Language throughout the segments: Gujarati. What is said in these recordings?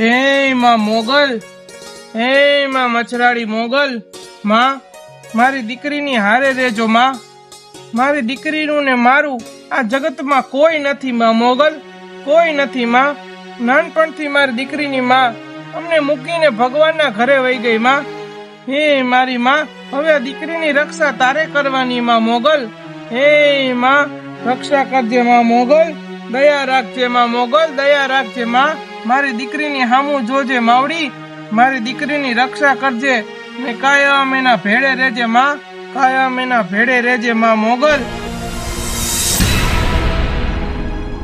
એ માં મોગલ, એ માં મચરાડી મોગલ, માં મારી દીકરીની હારે રહેજો માં. મારી દીકરીનું ને મારું આ જગતમાં કોઈ નથી માં મોગલ, કોઈ નથી માં. નાનપણથી મારી દીકરીની માં અમને મૂકીને ભગવાનના ઘરે વહી ગઈ માં. હે મારી માં, હવે આ દીકરીની રક્ષા તારે કરવાની માં મોગલ. હે માં, રક્ષા કરજે માં મોગલ, દયા રાખજે માં મોગલ, દયા રાખજે માં. મારી દીકરીની હામું જોજે માવડી, મારી દીકરીની રક્ષા કરજે ને કાયમ એના ભેડે રહેજે માં, કાયમ એના ભેડે રહેજે માં મોગલ.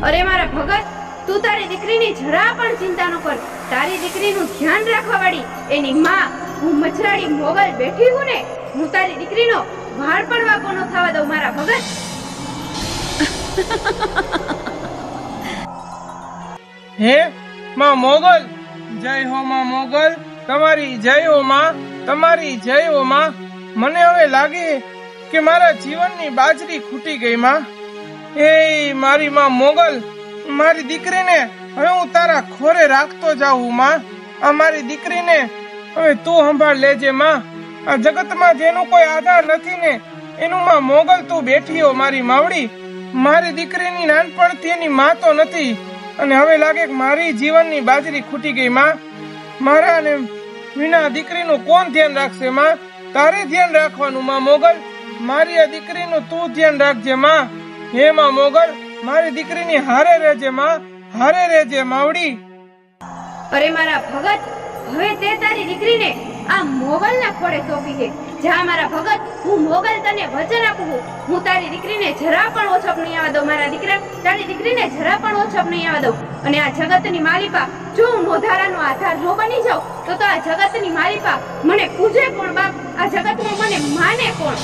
અરે મારા ભગત, તું તારી દીકરીની જરા પણ ચિંતા ન કર. તારી દીકરીનું ધ્યાન રાખવા વાળી એની માં હું મચરાડી મોગલ બેઠી હું ને, હું તારી દીકરીનો વાળ પણ વાંકો ન થવા દઉં મારા ભગત. હે માં મોગલ, જય હો માં મોગલ, તમારી જય હો માં, તમારી જય હો માં. મને હવે લાગે કે મારા જીવનની બાજરી ખૂટી ગઈ માં. એ મારી માં મોગલ, મારી દીકરીને હવે હું તારા ખોરે રાખતો જાઉં માં. આ મારી દીકરીને હવે તું સંભાળ લેજે માં. આ જગતમાં જેનું કોઈ આધાર નથી ને એનું માં મોગલ તું બેઠી હો મારી માવડી. મારી દીકરીની નાનપણથી એની માં તો નથી અને હવે લાગે કે મારી જીવનની બાજરી ખૂટી ગઈ માં. મારા ને વિના દીકરીનું કોણ ધ્યાન રાખશે માં? તારે ધ્યાન રાખવાનું માં મોગલ. મારી આ દીકરીનું તું ધ્યાન રાખજે માં. હે માં મોગલ, મારી દીકરીની હારે રહેજે માં, હારે રહેજે માવડી. અરે મારા ભગત, હવે તે તારી દીકરીને આ મોગલના ખોળે સોંપી દે. જા મારા ભગત, હું મોગલ તને વચન આપું છું, હું તારી દીકરીને જરા પણ ઓછપ નહીં આવવા દઉં. મારા દીકરા, તારી દીકરીને જરા પણ ઓછપ નહીં આવવા દઉં. અને આ જગતની માલિકા, જો હું મોધારાનો આધાર જો બની જાઉં તો આ જગતની માલિકા મને પૂજે કોણ બાપ? આ જગતમાં મને માને કોણ?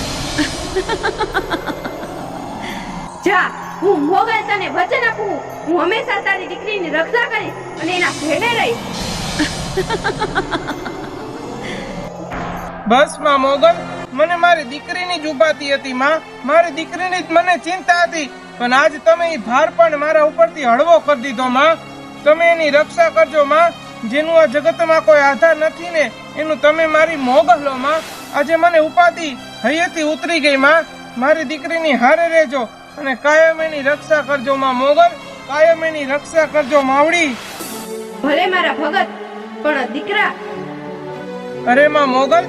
જા, હું મોગલ તને વચન આપું છું, હું હંમેશા તારી દીકરીની રક્ષા કરીશ અને એના ભેડે રહીશ. બસ માં મોગલ, મને મારી દીકરીની જ ઉપાતી હતી માં, મારી દીકરીની જ મને ચિંતા હતી. પણ આજ તમે એ ભાર પણ મારા ઉપરથી હળવો કરી દીધો માં. તમે એની રક્ષા કરજો માં. જેનું આ જગતમાં કોઈ આધાર નથી ને એનું તમે મારી મોગલ લો માં. આજે મને ઉપાધિ હૈયેથી ઉતરી ગઈ માં. મારી દીકરીની હારે રહેજો અને કાયમ એની રક્ષા કરજો માં મોગલ, કાયમ એની રક્ષા કરજો માવડી. ભલે મારા ભગત, પણ દીકરા. અરે માં મોગલ,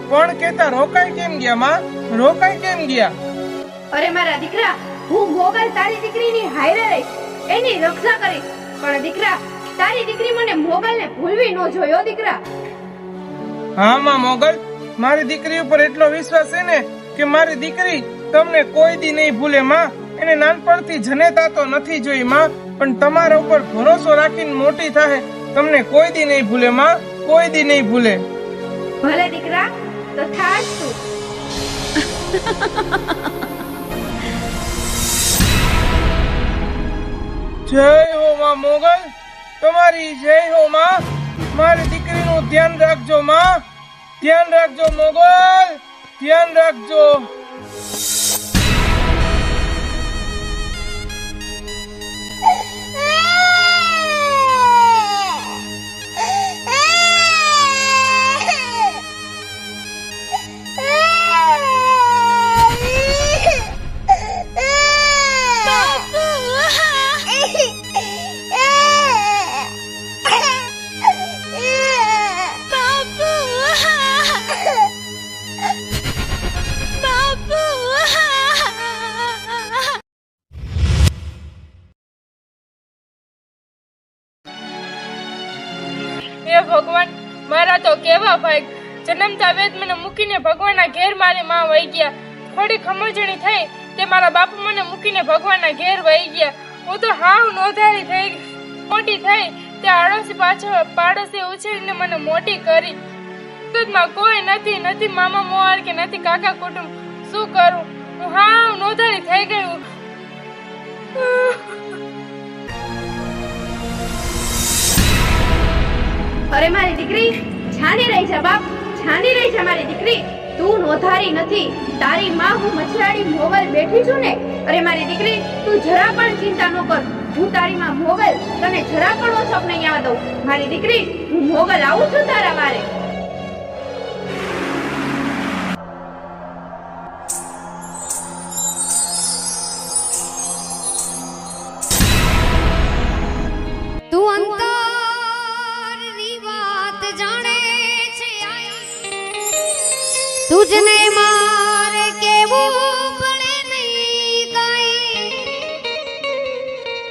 પણ કેતા રોકાઈ કેમ ગયા માં? રોકાઈ કેમ ગયા? અરે મારા દીકરા, હું મોગલ તારી દીકરીની હારે રહીશ, એની રક્ષા કરીશ. પણ દીકરા, તારી દીકરી મને મોગલને ભૂલવી ન જોયો દીકરા. હા માં મોગલ, મારી દીકરી ઉપર એટલો વિશ્વાસ છે ને કે મારી દીકરી તમને કોઈ દી નહીં ભૂલે માં. એને નાનપણથી જનેતા તો નથી જોઈ માં, પણ તમારા ઉપર ભરોસો રાખીને મોટી થાય. તમને કોઈ દી નહીં ભૂલે માં, કોઈ દી નહીં ભૂલે. ભલે દીકરા, તો થાજ તું. જય હો માં મોગલ, તમારી જય હો માં. મારી દીકરીનું ધ્યાન રાખજો માં, ધ્યાન રાખજો મોગલ, ધ્યાન રાખજો. હે ભગવાન, મારા તો કેવા ભાઈ, જન્મતા વેદ મને મૂકીને ભગવાનના ઘેર મારી માં વહી ગયા. થોડી ખમોજણી થઈ તે મારા બાપુ મને મૂકીને ભગવાનના ઘેર વહી ગયા. હું તો હાવ નોંધારી થઈ મોટી થઈ તે આડોશી પાછળ પાડોશી ઉછેરીને મને મોટી કરી. દૂધમાં કોઈ નથી, નથી મામા મોહાર કે નથી કાકા કુટુંબ. શું કરું? હું હાવ નોંધારી થઈ ગયું. અરે મારી દીકરી, છાની રહી જા બાપ, છાની રહી જા મારી દીકરી. તું નોધારી નથી, તારી માં હું મચરાડી મોગલ બેઠી છું ને. અરે મારી દીકરી, તું જરા પણ ચિંતા ન કર. હું તારી માં મોગલ તને જરા પણ ઓછો નહીં આવવા દઉં. મારી દીકરી, હું મોગલ આવું છું તારા વારે. તું અંતરની વાત જાણે છે તુજને મારે કેવું પડે નહીં કાંઈ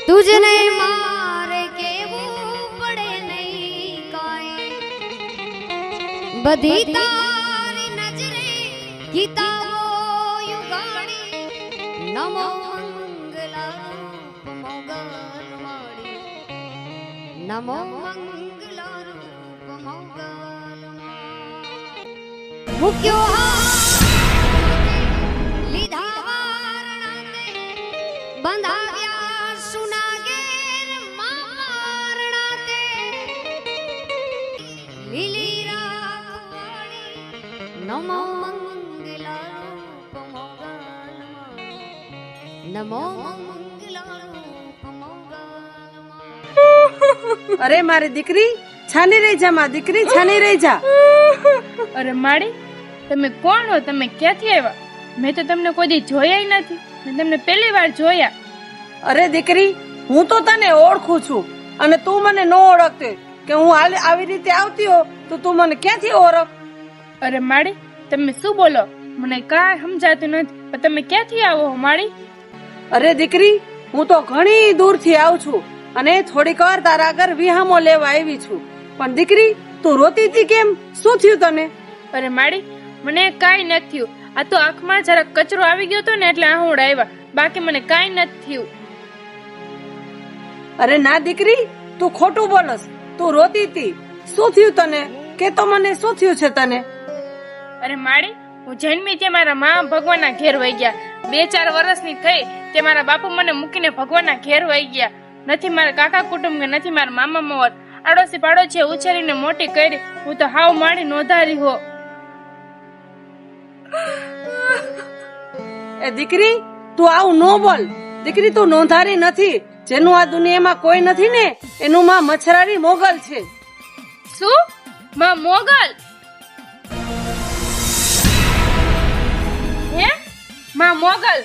તુજને મારે કેવું પડે નહીં કાંઈ બધી તારી નજરે ગીતાઓ યુગાડી નમો મંગલા મોગલ માડી નમો મંગલા રૂપ મોગલ મુક્યો લીધા વારણાને બંધાવ્યા સુનાગેર મારણાતે લીલી રાખવાળી નમો મંગલા રૂપ મોગલ નમો મંગલા રૂપ મોગલ અરે મારી દીકરી છાની રહી જા, માં દીકરી છાની રહી જા. અરે માડી, તમે કોણ હો? તમે ક્યાંથી આવ્યા? મેં તો તમને કોઈ દી જોયા નથી. મેં તમને પહેલી વાર જોયા. અરે દીકરી, હું તો તને ઓળખું છું અને તું મને ન ઓળખતી કે હું આવી રીતે આવતી હો તો તું મને ક્યાંથી ઓળખ? અરે માડી, તમે શું બોલો? મને કાંઈ સમજાતું નથી. પણ તમે ક્યાંથી આવો હો માડી? અરે દીકરી, હું તો ઘણી દૂરથી આવું છું અને થોડીક વાર તારા આગળ વિહામો લેવા આવી છું. પણ દીકરી, તું રોતી હતી કેમ? શું થયું તને? અરે માડી, મને કાંઈ નથી થયું. આ તો આંખમાં જરાક કચરો આવી ગયો હતો ને એટલે આહુડ આવ્યા. બાકી મને કાંઈ નથી થયું. અરે ના દીકરી, તું ખોટું બોલસ. તું રોતી હતી. શું થયું તને? કે તો મને શું થયું છે તને? અરે માડી, હું જન્મી તે મારા માં ભગવાનના ઘેર વહી ગયા. 2-4 વર્ષની થઈ તે મારા બાપુ મને મૂકીને ભગવાનના ઘેર વહી ગયા. નથી મારા કાકા કુટુંબ કે નથી મારા મામા મોત. આડોશી પાડોશીએ ઉછેરીને મોટી કરી. હું તો હાવ માડી નોંધારી હો. એ દીકરી, તું આવું ન બોલ. દીકરી, તું નોંધારી નથી. જેનું આ દુનિયામાં કોઈ નથી ને એનું માં મચ્છરારી મોગલ છે. શું? માં મોગલ? હે? માં મોગલ?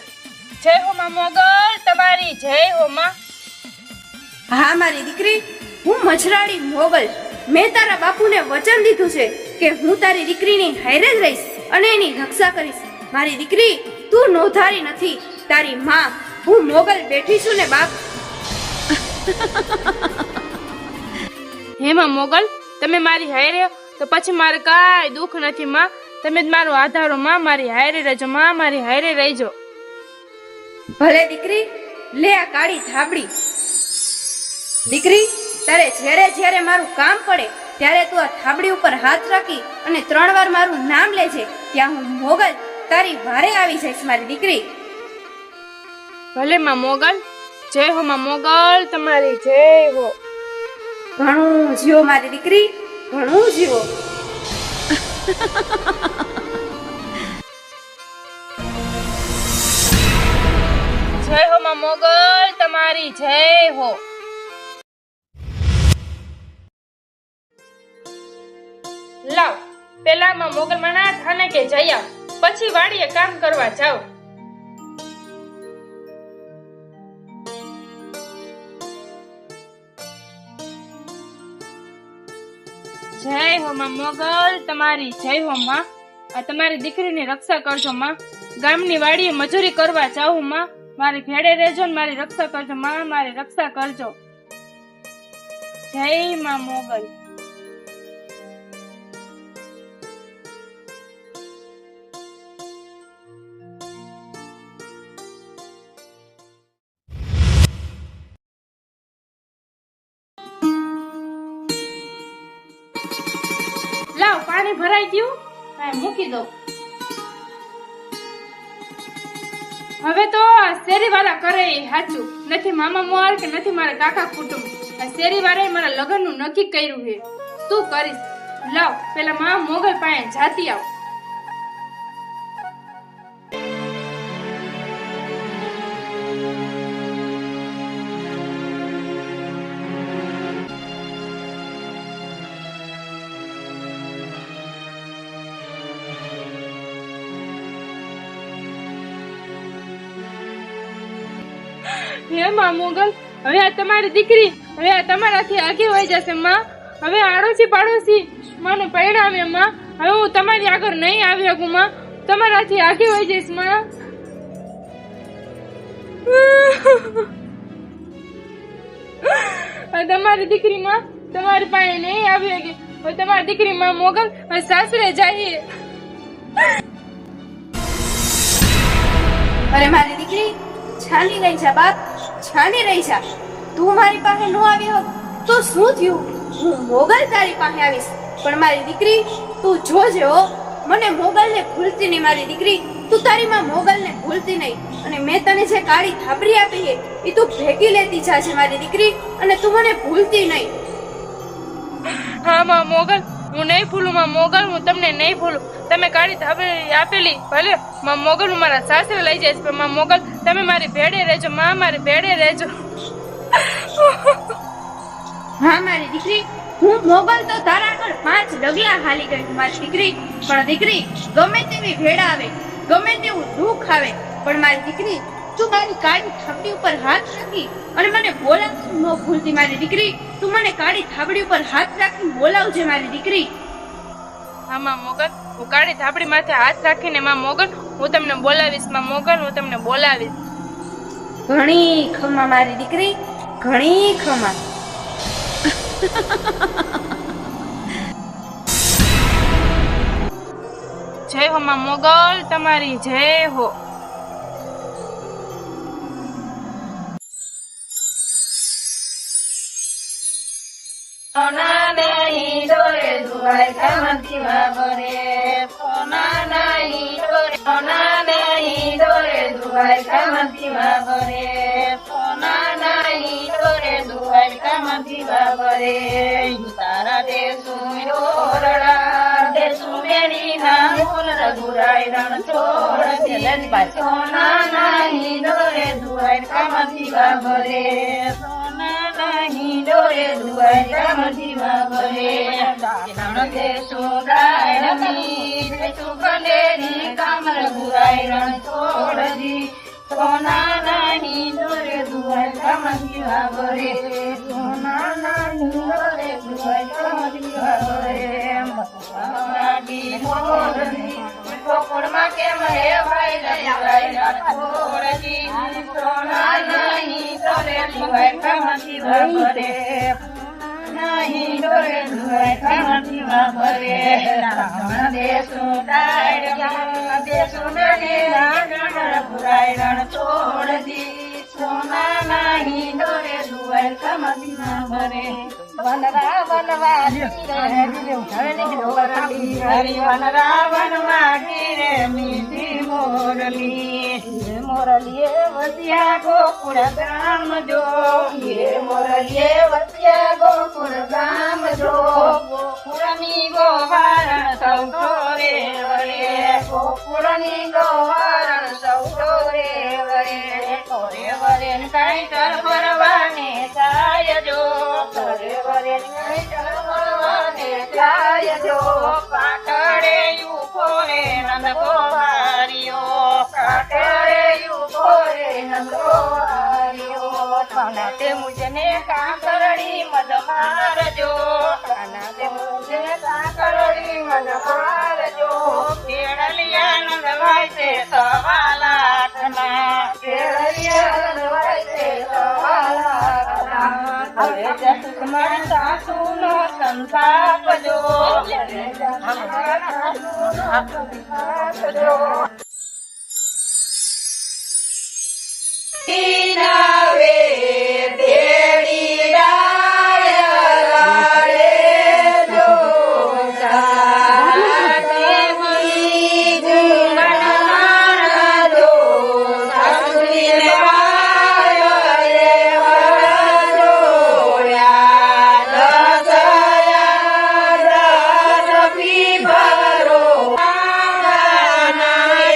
જય હો માં મોગલ, તમારી જય હો માં. હા મારી દીકરી, હું મછરાળી મોગલ. મેં તારા બાપુને વચન દીધું છે કે હું તારી દીકરીની હારે જ રહીશ અને એની રક્ષા કરીશ. મારી દીકરી, તું નોંધારી નથી. તારી માં હું મોગલ બેઠી છું ને બાપ. હે માં મોગલ, તમે મારી હારે તો પછી મારે કાંઈ દુઃખ નથી માં. તમે જ મારો આધારો માં. મારી હારે રહેજો માં, મારી હારે રહેજો. ભલે દીકરી, લે આ કાળી ધાબડી. દીકરી, તારે જ્યારે મારું કામ પડે ત્યારે તું આ થાબડી ઉપર હાથ રાખી અને 3 વાર મારું નામ લેજે. ત્યાં હું મોગલ તારી વારે આવી જઈશ મારી દીકરી. ભલે માં મોગલ. જય હો માં મોગલ, તમારી જય હો. ઘણું જીવો મારી દીકરી, ઘણું જીવો. જય હો માં મોગલ, તમારી જય હો. લાવ, પેલા માં મોગલ મના થાને કે જયા, પછી વાડીએ કામ કરવા જાવ. જય હો માં મોગલ, તમારી જય હો માં. આ તમારી દીકરીની રક્ષા કરજો માં. ગામની વાડીએ મજૂરી કરવા જાઉં માં. મારી ભેડે રહેજો ને મારી રક્ષા કરજો માં, મારી રક્ષા કરજો. જય માં મોગલ. લાવ, પાણી ભરાઈ ગયું, મૂકી દો. હવે તો શેરી વાળા કરે સાચું નથી. મામા મોર કે નથી મારા કાકા કુટુંબ. આ શેરી વાળાએ મારા લગ્ન નું નક્કી કર્યું છે. શું કરીશ? લાવ, પેલા મા મોગલ પાસે જાતી આવ. હે માં મોગલ, હવે આ તમારી દીકરી હવે આ તમારાથી આગળ વહી જશે માં. હવે આડોશી પાડોશી માને પરિણામે માં હવે હું તમારી આગળ નહીં આવી શકું માં. તમારાથી આગળ વહી જઈશ માં. તમારી દીકરી માં તમારી પાસે નહીં આવી શકે. હવે તમારી દીકરી માં મોગલ હવે સાસરે જાય. અરે મારી દીકરી, છાની રહી જા બાપ, છાની રહી જા. તું મારી પાસે ન આવી હોત તો શું થયું? હું મોગલ તારી પાસે આવીશ. પણ મારી દીકરી તું જોજે હો, મને મોગલને ભૂલતી નહીં મારી દીકરી. તું તારી માં મોગલને ભૂલતી નહીં. અને મેં તને જે કાળી થાબડી આપી છે એ તું ભેગી લેતી જાજે મારી દીકરી. અને તું મને ભૂલતી નહીં. હા માં મોગલ, હું નહીં ભૂલું માં મોગલ, હું તમને નહીં ભૂલું. તમે કાળી થાબડી આપેલી ભલે માં મોગલ હું મારા સાસરે લઈ જઈશ, પણ માં મોગલ તમે મારી ભેડે રહેજો માં, મારી ભેડે રહેજો. હા મારી દીકરી, હું મોગલ તો તારા આગળ 5 ડગલા હાલી ગઈ મારી દીકરી. પણ દીકરી ગમે તેવી ભેડા આવે, ગમે તેવું દુઃખ આવે, પણ મારી દીકરી તું મારી કાળી થાબડી ઉપર હાથ રાખી અને મને બોલાવતું ન ભૂલતી મારી દીકરી. તું મને કાળી થાબડી ઉપર હાથ રાખી બોલાવજે મારી દીકરી. હા માં મોગલ, હું કાળી થાબડી માથે હાથ રાખીને માં મોગલ હું તમને બોલાવીશ. માં મોગલ હું તમને બોલાવીશ. ઘણી ખમા મારી દીકરી, ઘણી ખમા. જય હો માં મોગલ, તમારી જય હો. સોના નહીં ડોરે દુવાય કામતી વાબરે, સોના નહીં ડોરે, સોના નહીં ડોરે દુવાય કામતી વાબરે, સોના નહીં ડોરે દુવાય કામતી વાબરે. તારા દેશું રોરડા દેશું મેરી ના મૂલ રઘુરાય રણ છોડ. સોના નહીં ડોરે દુવાય કામતી વાબરે, નહીં ડોરે દુવાય કામતી વાબરે. રણ દેશું ગાય રમી દેશું કંડેરી કામ રઘુરાય રણ છોડજી. સોના નહીં ડોરે દુવાય કામતી વાબરે, સોના નહીં ડોરે દુવાય કામતી વાબરે. કોકડમાં કેમ રેવાય રઘુરાય રણ છોડજી. સોના નહીં ડોરે દુવાય કામતી વાબરે, નહીં ડોરે દુવાય કામતી વાબરે. રાવણ દેશું ડાયરા દેશું નરેલા રઘુરાય રણ છોડજી. સોના નહીં ડોરે દુવાય કામતી વાબરે. વનરા વનવા ગીરે મીઠી મોરલી, મોરલીએ વસ્યા ગોકુળ ગામ જો, મોરલીએ વસ્યા ગોકુળ ગામ જો. ગોકુળની ગોવારણ સૌ રે વરે, ગોકુળની ગોવારણ સૌ રે વરે. કોરે વરે કાંઈ કર ફરવાને જાય જો, કોરે વરે કાંઈ કર ફરવાને જાય જો. કાકડે યુફો રે નંદ ગોવારિયો, કાકડે યુફો રે નંદ ગોવારિયો. કાનાતે મુજને કાકરડી મદ મારજો, કાનાતે મુજને કાકરડી મદ મારજો. કેળલિયા નંદવાય છે 1.25 લાખના, કેળલિયા નંદવાય છે 1.25 લાખના. હવે જસુમાં સાસુનો સંતાપ જો, નાવે દેડી ડાય લાડે જો, સાસુની જુમણા જો, સાસુની વાય રે વરજોયા. દસયા રફી ભરો, નાય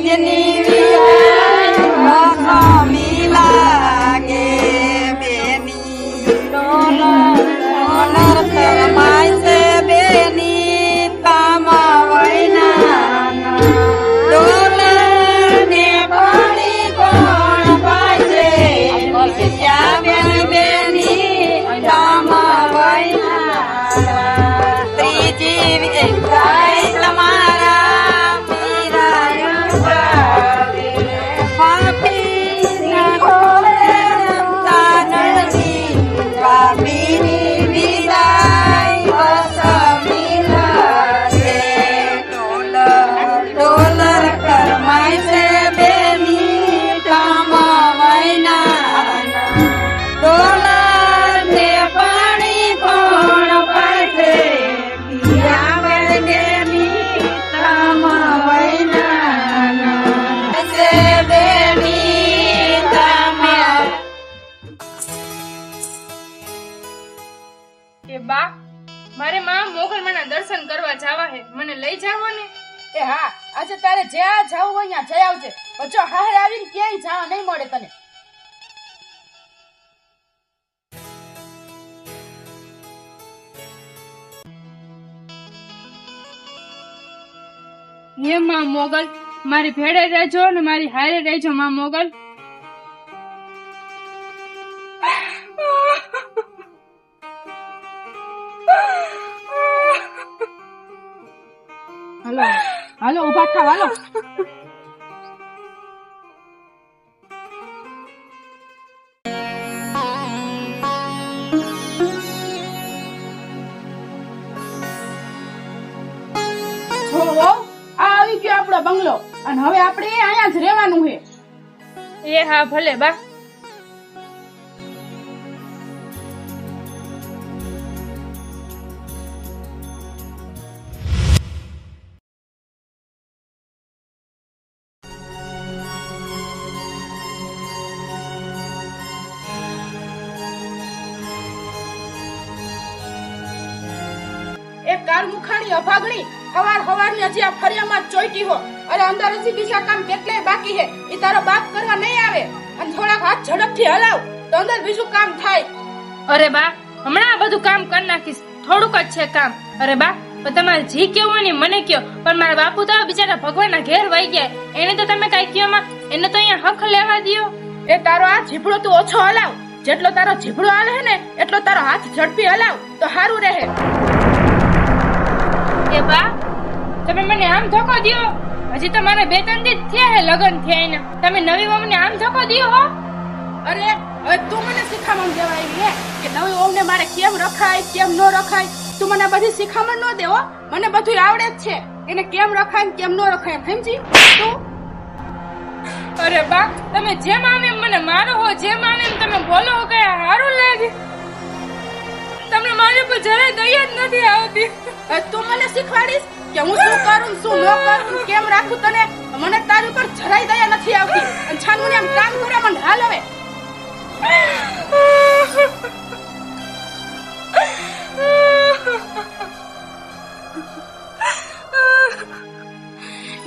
ત્રીજની વિહાય સ્વામી લાગે બેની ડોલર કરમાય છે બેની તામા વૈના ડોલર ને પાણી કોણ પાછે ત્યાં બેની તામા વૈના ત્રીજી વિહાય તમારા પીરાય ફાટી ના ખોલે તાનજી સ્વામીની વિદાય સ્વામી લાગે ડોલર કરમાય છે બેની કામા વૈના ડોલર ને પાણી કોણ પાછે પિયા બેની કામા વૈના છે બેની કામા એ બા મારે માં મોગલમાના દર્શન કરવા જવા હે, મને લઈ જાવો ને. એ હા, આજે તારે જ્યાં જાવું હોય ત્યાં જઈ આવજે. પણ જો હારે આવીને ક્યાંય જવા નહીં મળે તને. હે માં મોગલ, મારી ભેડે રહેજો ને મારી હારે રહેજો માં મોગલ. હાલો હાલો ઉભા થાવ હાલો. જો વહુ, આ આવી ગયો આપણો બંગલો અને હવે આપણે અહીંયા જ રહેવાનું છે. એ હા ભલે બા. એક કાર મુખાણી અભાગણી હવારની હજી આ ફરિયામાં જ ચોઈટી હો. અરે અંદર હજી બીજા કામ કેટલાય બાકી છે, એ તારો બાપ કરવા નહીં આવે. અને થોડાક હાથ ઝડપથી હલાવ તો અંદર બીજું કામ થાય. અરે બા, હમણાં આ બધું કામ કરી નાખીશ, થોડુંક જ છે કામ. અરે બા, પણ તમારે જી કેવું હોય ને મને કયો, પણ મારા બાપુ તો બિચારા ભગવાનના ઘેર વહી ગયા, એને તો તમે કઈ કયો માં, એને તો અહીંયા હક લેવા દ્યો. એ તારો આ જીભડો તું ઓછો હલાવ. જેટલો તારો જીભડો હાલે છે ને એટલો તારો હાથ ઝડપી હલાવ તો સારું રહે. એ બા, તમે મને આમ ધોકો દ્યો. હજી તો મારે 2-3 દિવસ થયા હે લગન થયા એના, તમે નવી વહુને આમ ધોકો દ્યો હો. અરે હવે તું મને શીખામણ દેવા આવી હે કે નવી વહુને મારે કેમ રખાય કેમ ન રખાય. તું મને બધી શીખામણ ન દેવો, મને બધું આવડે જ છે એને કેમ રખાય ને કેમ ન રખાય. સમજી તું? અરે બા, તમે જેમ આવે એમ મને મારો હો, જેમ આવે એમ તમે બોલો હો, કઈ સારું લાગે. તમને મારી પર જરાય દયા જ નથી આવતી. હવે તું મને શીખવાડીશ કે હું શું કરું શું ન કરું કેમ રાખું તને. મને તારી પર જરાય દયા નથી આવતી. અને છાનું આમ કામ કરે મને હાલ હવે.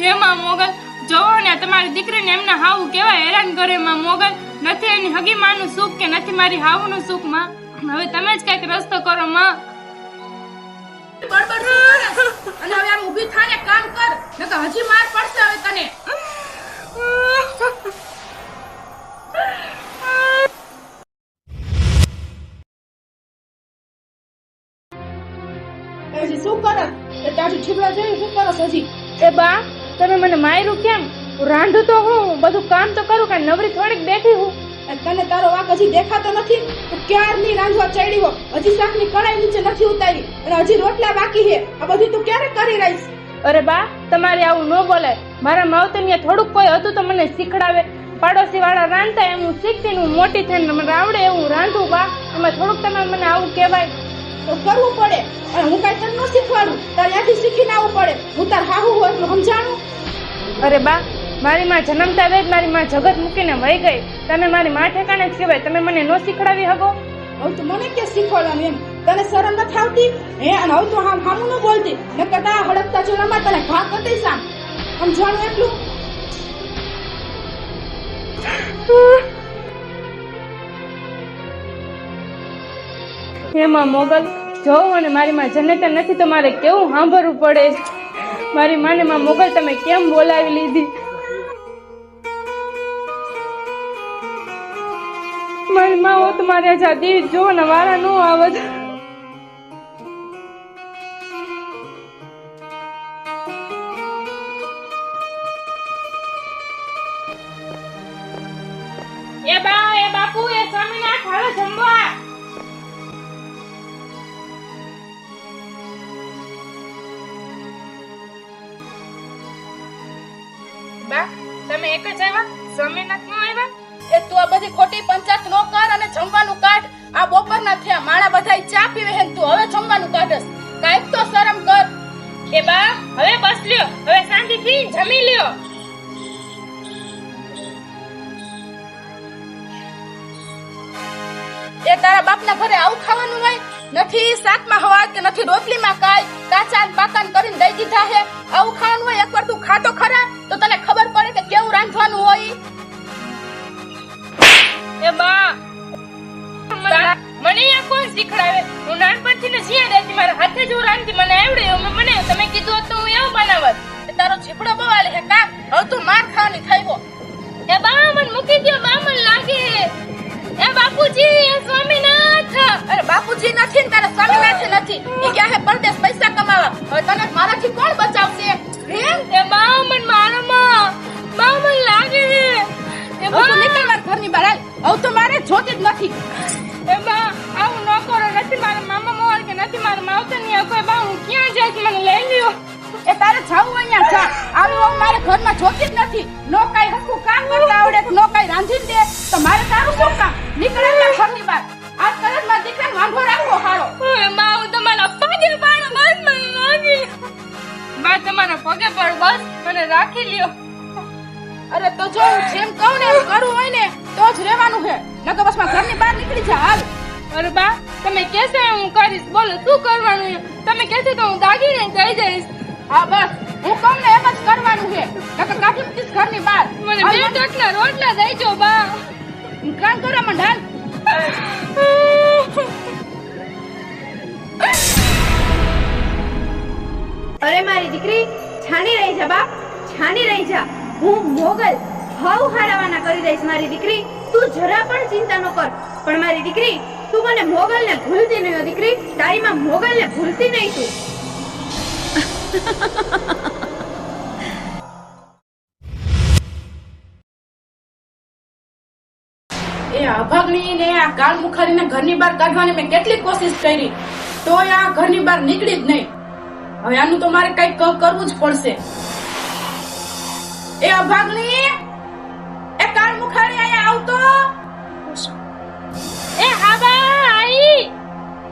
હે માં મોગલ, જોવો ને તમારી દીકરીને એમના હાવું કેવા હેરાન કરે માં મોગલ. નથી એની હગી માનું સુખ કે નથી મારી હાવુનું સુખ માં. હવે તમે જ કઈક રસ્તો કરો માં. બડબડ ન કર. અને હવે આમ ઊભી થાને કામ કર, નકર હજી માર પડશે હવે તને. હજી શું કરસ? એ તારી છીબડા જોઈ શું કરસ હજી? એ બા, તમે મને માર્યું કેમ? રાંધું તો હું, બધું કામ તો કરું, કાંઈ નવરી થોડીક બેઠી હું. તને તારો વાક હજી દેખાતો નથી? તું ક્યારની રાંધવા ચડી હો, હજી શાકની કઢાઈ નીચે નથી ઉતારી અને હજી રોટલા બાકી છે. આ બધું તું ક્યારે કરી રહીશ? અરે બા, તમારે આવું ન બોલાય. મારા માવતરીએ થોડુંક કોઈ હતું તો મને શીખડાવે. પાડોશી વાળા રાંધતા એમ હું શીખતી હું મોટી થઈને મને આવડે એવું રાંધું બા. એમાં થોડુંક તમે મને આવું કહેવાય તો કરવું પડે. અને હું કઈ તને ન શીખવાડું, તારે ત્યાંથી શીખીને આવવું પડે. હું તાર હાહુ હોય એટલું સમજાણું. અરે બા, મારી માં જન્મતા વેદ મારી માં જગત મૂકીને વહી ગઈ. તમે મારી માં ઠેકાણે જ કહેવાય, તમે મને ન શીખડાવી શકો. હવે તું મને કે શીખવાડવાનું એમ? તને શરમ નથી આવતી? હે, અને હવે તું હામું ન બોલતી, નકર તારા હડકતા ચૂલામાં તને ઘા કરતી સામ. સમજાણું એટલું? હે માં મોગલ, જોઉં અને મારી માં જનતા નથી તો મારે કેવું સાંભળવું પડે છે. મારી માને માં મોગલ તમે કેમ બોલાવી લીધી? મારી માં હોત મારે આજા દીવ જો ને વાળા નો આવત. એ બાપુ એ સ્વામીનાથ હાલો જમવા. બા તમે એક જ આવ્યા, સ્વામીનાથ નો આવ્યા? એ તું આ બધી ખોટી પંચાયત નો કર અને જમવાનું કાઢ. આ બપોરના થયા, માણા બધાય ચા પીવે હે, તું હવે જમવાનું કાઢસ. કાંઈક તો શરમ કર. એ બા હવે બસ લ્યો, હવે શાંતિથી જમી લ્યો. એ તારા બાપના ઘરે આવું ખાવાનું હોય? નથી શાકમાં હવા કે નથી રોટલીમાં કાંઈ કાચા ને પાકા કરીને દઈ દીધા હે. આવું ખાવાનું હોય? એકવાર તું ખાતો ખરા તો તને ખબર પડે કે કેવું રાંધવાનું હોય. એ બા મને આ કોણ શીખડાવે? હું નાનપણથી ને જ્યાં રહેતી મારા હાથે જ હું રાંધતી, મને આવડે એવું મને. તમે કીધું હોત તો હું એવું બનાવત. એ તારો જીભડો બહુ હાલે હે કા? હવે તું માર ખાવાની થઈ હો. એ બા મને મૂકી દો, બા મને લાગે. એ બાપુજી, એ સ્વામીનાથ. અરે બાપુજી નથી ને તારા સ્વામીનાથ નથી. એ ગયા હે પરદેશ પૈસા કમાવા. હવે તને મારાથી કોણ બચાવશે? એ બા મને મારો માં, બા મને લાગે. એ હવે તું નીકળ મારા ઘરની બહાર હાલ. હવે તો મારે જોતી જ નથી. એ બા આવું ન કરો. નથી મારા મામા મોવાલ કે નથી મારા માવતરની અકોય. બા હું ક્યાં જઈશ? મને લઈ લ્યો. એ તારે જાવું અહીંયા જા. આવું હું મારા ઘરમાં જોતી જ નથી. નો કાઈ હકું કામ કરતા આવડે, નો કાઈ રાંધીને દે તો મારે તારું શું કામ? નીકળ મારા ઘરની બહાર. આજ તરત મારા દીકરાને વાંધો રાખવો હારો. બા હું તમારા પગે પાડો, બસ મને લાગી. બા તમારા પગે પડ, બસ મને રાખી લ્યો. અરે તો જો હું જેમ કહું ને એમ કરવું હોય ને તો જ રહેવાનું છે. નકર બસ મારા ઘરની બહાર નીકળી જા હાલ. અરે બા તમે કહેશો એમ હું કરીશ. બોલો શું કરવાનું છે? તમે કહેશો તો હું દાગીને જઈ જઈશ. હા બસ હું કહું ને એમ જ કરવાનું છે. નકર કાઢી મૂકીશ ઘરની બહાર. મને બે ટકના રોટલા દઈજો બા. કામ કરવા માંડ હાલ. અરે મારી દીકરી, છાની રહી જા બાપ, છાની રહી જા. હું મોગલ હાવ હારાવાના કરી દઈશ મારી દીકરી. તું જરા પણ ચિંતા ન કર. પણ મારી દીકરી, તું મને મોગલને ભૂલતી નહીં હો દીકરી. તારી માં મોગલને ભૂલતી નહીં તું. એ અભાગણી ને આ કાળ મુખારીને ઘરની બહાર કાઢવાની મેં કેટલી કોશિશ કરી, તોય આ ઘરની બહાર નીકળી જ નહીં. હવે આનું તો મારે કઈક કરવું જ પડશે. એ અભાગણી, એ કાળ મુખારી અહીંયા આવતો. એ હા બા આઈ.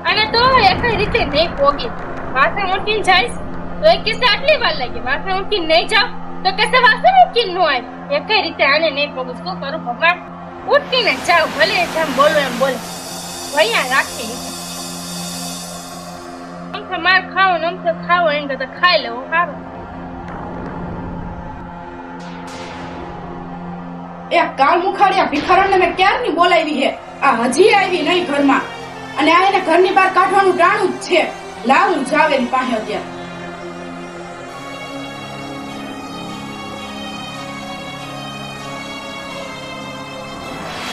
અને તો એક રીતે નહીં પોગી. વાસણ ઉઠીને જઈશ તો એક કિસ્સે આટલી વાર લાગી. વાસણ ઉઠીને નહીં જાવ તો કિસ્સે વાસણ ઉઠીને નો આવે. એક રીતે આને નહીં પોગું. શું કરું ભગવાન? ઉઠીને જાવ, ભલે જેમ બોલો એમ બોલે. વૈયા રાખી અમથે માર ખાવો ને અમથે ખાવો એમ કરતા ખાઈ લેવો સારું. એ કાળ મુખારી આ ભિખારણને મેં ક્યારની બોલાવી છે. આ હજી આવી નહીં ઘરમાં. અને આ એને ઘરની બહાર કાઢવાનું ટાણું જ છે. લાવ હું જાવ એની પાસે અત્યારે.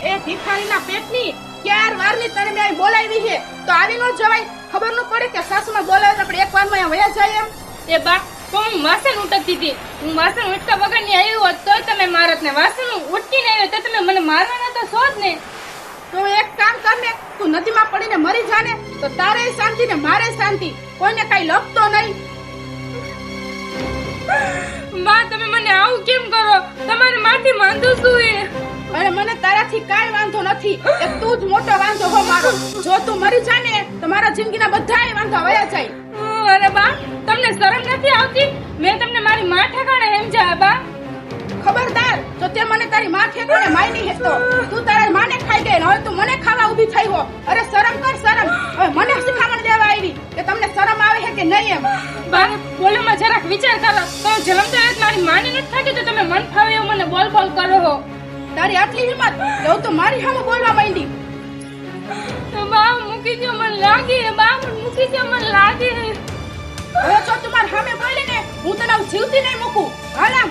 એ ભિખારીના પેટની ક્યાર વારની તને મેં અહીં બોલાવી છે તો આવી નો જવાય? ખબર ન પડે કે સાસુમાં બોલાવે આપણે એક વારમાં અહીંયા વયા જાય એમ? એ બા તો હું વાસણ ઉટકતી હતી. હું વાસણ ઉટકા વગરની આવી હોત તોય તમે મારત ને. વાસણ ઉટકીને આવ્યો તો તમે મને મારવાના તો છો જ ને. તો એક કામ કર ને, તું નદીમાં પડીને મરી જા ને તો તારે શાંતિ ને મારે શાંતિ. કોઈને કઈ લપતો નહીં. બા તમે મને આવું કેમ કરો? તમારે માથી વાંધો શું એ? અરે મને તારાથી કાઈ વાંધો નથી. એક તું જ મોટો વાંધો હો મારો. જો તું મરી જા ને તો મારા જિંદગીના બધાય વાંધા વયા જાય. અરે બા તમને શરમ નથી આવતી? મેં તમને મારી માં ઠેકાણે સમજાવ્યા બા. ખબરદાર જો તે મને તારી માં ઠેકાણે માઈ નહીં હેતો. તું તારા માને ખાઈ ગઈ ને હવે તું મને ખાવા ઊભી થઈ હો. અરે શરમ કર શરમ. હવે મને શીખામણ દેવા આવી કે તમને શરમ આવે છે કે નહીં એમ. બા બોલોમાં જરાક વિચાર કરો. તો જલમ તો મારી માને નથી થાકી તો તમે મન ફાવે એવું મને બોલ બોલ કરો હો. તારી આટલી હિંમત લઉં તો મારી સામે બોલવા માંડી. બા મૂકી દો, મને લાગે. બા મને મૂકી દો, મને લાગે. હવે જો તું મારી સામે બોલે ને હું તને જીવતી નહીં મૂકું. હાલ આમ.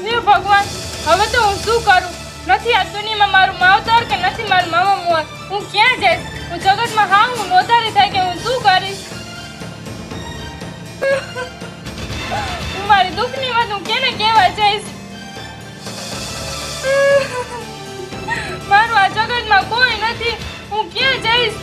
હે ભગવાન, હવે તો હું શું કરું? નથી આ દુનિયામાં મારું માવતર કે નથી મારું મામા મોર. હું ક્યાં જઈશ? હું જગતમાં હા હું નોંધારી થાય કે હું શું કરીશ? હું મારી દુઃખની વાત હું કેને કહેવા જઈશ? મારું આ જગતમાં કોઈ નથી. હું ક્યાં જઈશ?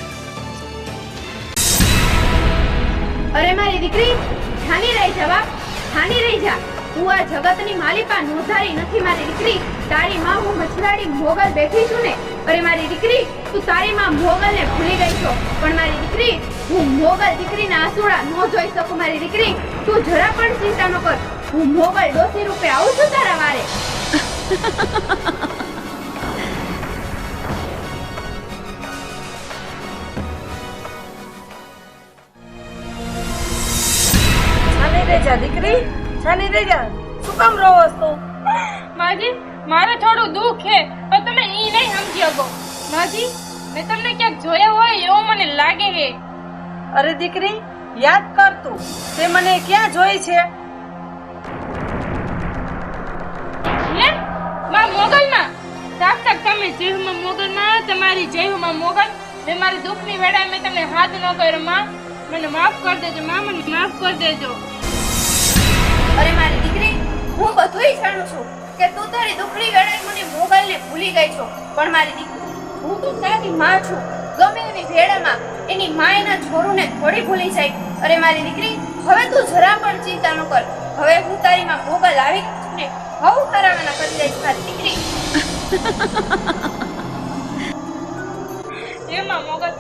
અરે મારી દીકરી, ઠાની રહી જા બાપ, ઠાની રહી જા. તું આ જગતની માલિકા નોંધારી નથી મારી દીકરી. તારી માં હું મછલાડી મોગલ બેઠી છું ને. અરે મારી દીકરી, તું તારી માં મોગલને ભૂલી ગઈ છો. પણ મારી દીકરી, હું મોગલ દીકરીના આંસુડા ન જોઈ શકું મારી દીકરી. તું જરા પણ ચિંતા ન કર. હું મોગલ ડોસી રૂપે આવું છું તારા વારે. છાની રહી જા દીકરી, છાની રહી જા. શું કામ રોવસ તું? માજી, મારે થોડું દુઃખ છે પણ તમે ઈ નહીં સમજી શકો. માજી, મેં તમને ક્યાંક જોયા હોય એવું મને લાગે છે. અરે દીકરી, યાદ કર તું, તે મને ક્યાં જોઈ છે? હે માં મોગલમાં? સાક સાક તમે જેહુમાં મોગલમાં, તમારી જેહુમાં મોગલ. મેં મારી દુઃખની વેળાએ મેં તમને હાથ ન કર્યો. માં મને માફ કરી દેજો. માં મને માફ કરી દેજો. અરે મારી દીકરી, હું બધુંય જાણું છું કે તું તારી દુઃખની વેળાએ મને મોગલને ભૂલી ગઈ છો. પણ મારી દીકરી, હું તો તારી માં છું. ગમે એવી વેળામાં એની માં એના છોરુને થોડી ભૂલી જાય. અરે મારી દીકરી, હવે તું જરા પણ ચિંતા ન કર. હવે હું તારી માં મોગલ આવી છું ને હવ કરાવવાના કરી દઈશ મારી દીકરી. એમાં મોગલ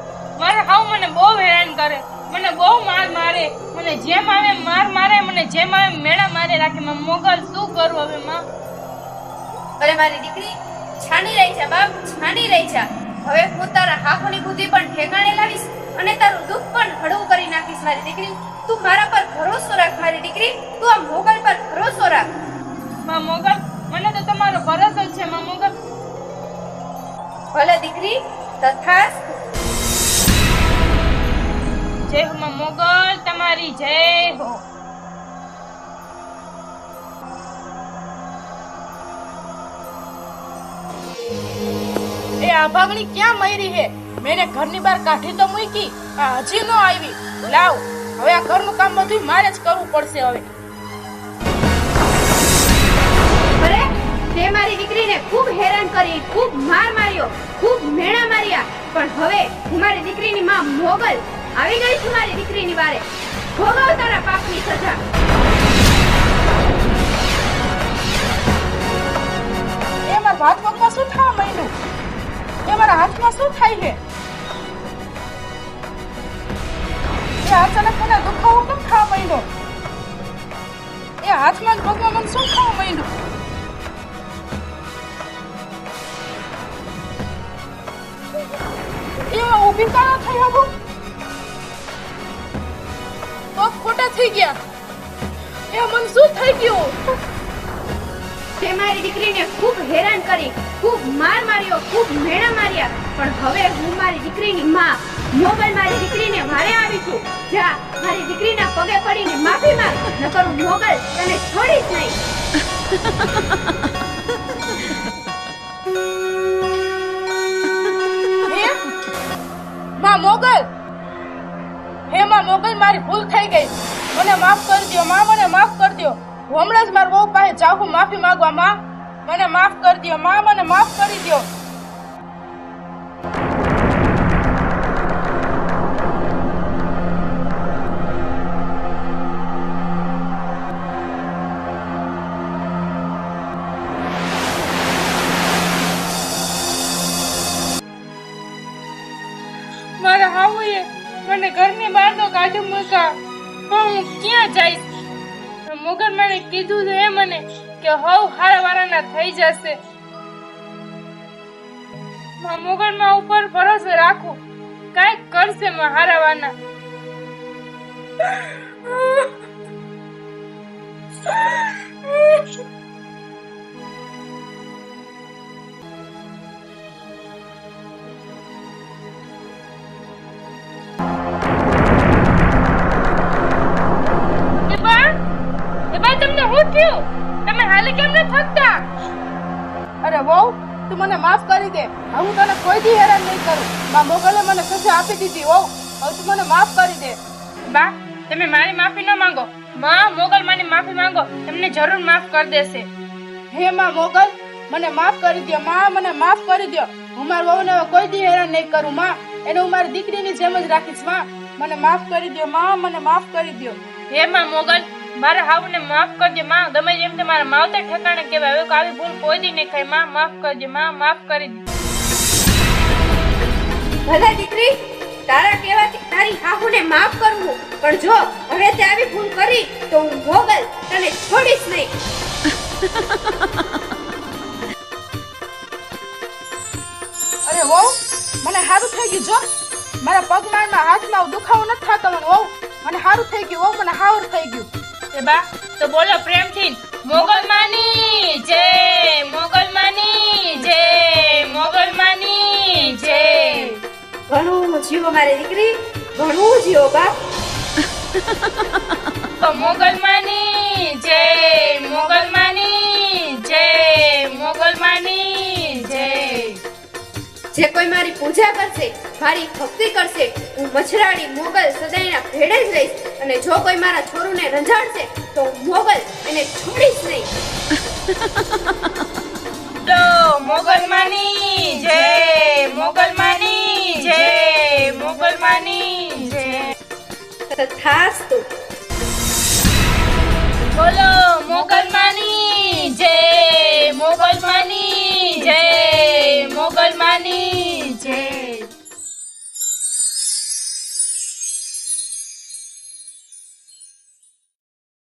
મારે હાવ મને બહુ હેરાન કરે. મને બહુ માર મારે. મને જેમ આવે માર મારે. મને જેમ આવે મેળા મારે રાખે. માં મોગલ શું કરું હવે? માં અરે મારી દીકરી, છાની રહી જા બાપ, છાની રહી જા. હવે હું તારા હાહુની બુદ્ધિ પણ ઠેકાણે લાવીશ અને તારું દુઃખ પણ હળવું કરી નાખીશ મારી દીકરી. તું મારા પર ભરોસો રાખ મારી દીકરી. તું આ મોગલ પર ભરોસો રાખ. માં મોગલ, મને તો તમારો ભરોસો જ છે. માં મોગલ, ભલે દીકરી, તથાસ્તુ. જય હો માં મોગલ, તમારી જય હો. એ આ ભાગણી ક્યાં મરી હે? મેને ઘરની બહાર કાઢી તો મૂકી, આ હજી નો આવી. લાવ, હવે આ ઘરનું કામ બધું મારે જ કરવું પડશે હવે. અરે તે મારી દીકરીને ખૂબ હેરાન કરી, ખૂબ માર માર્યો, ખૂબ મેણા માર્યા. પણ હવે હું મારી દીકરીની માં મોગલ આવી ગઈ છું મારી દીકરીની વારે. ભોગવ તારા પાપની સજા. એ મારા હાથ પગમાં શું થવા માંડ્યું? એ મારા હાથમાં શું થાય છે? એ અચાનક મને દુખાવો કેમ થવા માંડ્યો? એ હાથમાં જ પગમાં મને શું થવા માંડ્યું? એમાં ઊભી કાં થઈ હગું? પગ ખોટા થઈ ગયા. એ મને શું થઈ ગયું? તે મારી દીકરીને ખૂબ હેરાન કરી, ખૂબ માર માર્યો, ખૂબ મેણા માર્યા. પણ હવે હું મારી દીકરીની માં મોગલ મારી દીકરીને વારે આવી છું. જા મારી દીકરીના પગે પડીને માફી માંગ, નકર હું મોગલ તને છોડીશ નહીં. માં મોગલ, હે માં મોગલ, મારી ભૂલ થઈ ગઈ. મને માફ કરી દો માં, મને માફ કરી દો. હું હમણાં જ મારા બહુ પાસે જાઉં માફી માંગવા. માં મને માફ કરી દો. માં મને માફ કરી દો. મારા હાવુએ મને ઘરની બહાર તો કાઢી મૂક્યા. પણ હું ક્યાં જઈશ? મોગલ મને કીધું છે મને કે હવ હારા વાળાના થઈ જશે. મોગલ માં ઉપર ભરોસો રાખું, કાંઈક કરશે માં હારાવાના. થયું? તમે હાલે કેમ ન થકતા? અરે વહુ, તું મને માફ કરી દે. હવે હું તને કોઈ દી હેરાન નહીં કરું. માં મોગલે મને સજા આપી દીધી. વહુ, હવે તું મને માફ કરી દે. બા, તમે મારી માફી ન માંગો. માં મોગલ માની માફી માંગો, તમને જરૂર માફ કરી દેશે. હે માં મોગલ, મને માફ કરી દો. માં, મને માફ કરી દો. હું મારી વહુને હવે કોઈ દી હેરાન નહીં કરું. માં, એને હું મારી દીકરીની જેમ જ રાખીશ. માં, મને માફ કરી દો. માં, મને માફ કરી દો. હે માં મોગલ, મારા હાવને માફ કરજે. માં, ગમે જેમ તે મારા માવતર ઠેકાણે કહેવાય. હવે આવી ભૂલ કોઈ દી નહીં ખાય. માં, માફ કરજે. માં, માફ કરી દે. ભલા દીકરી, તારા કહેવાથી તારી હાહુને માફ કરવું, પણ જો હવે તે આવી ભૂલ કરી તો હું મોગલ તને છોડીશ નહીં. અરે વહુ, મને સારું થઈ ગયું. જો મારા પગમાં હાથમાં દુખાવો નથી થતો. મને વહુ, મને સારું થઈ ગયું. વહુ, મને સારું થઈ ગયું. એ બા, તો બોલો પ્રેમથી, મોગલ માની જય, મોગલ માની જય, મોગલ માની જય. ઘણું જીવો મારી દીકરી, ઘણું જીવો બાપ. તો મોગલ માની જય, મોગલ માની જય, મોગલ માની જય. જે કોઈ મારી પૂજા કરશે, મારી ભક્તિ કરશે, હું મછરાડી મોગલ સદાયના ભેડે જ રહીશ. અને જો કોઈ મારા છોરુને રંજાડશે તો હું મોગલ એને છોડીશ નહીં. તો મોગલ માની જય, મોગલ માની જય, મોગલ માની જય. તથાસ્તુ.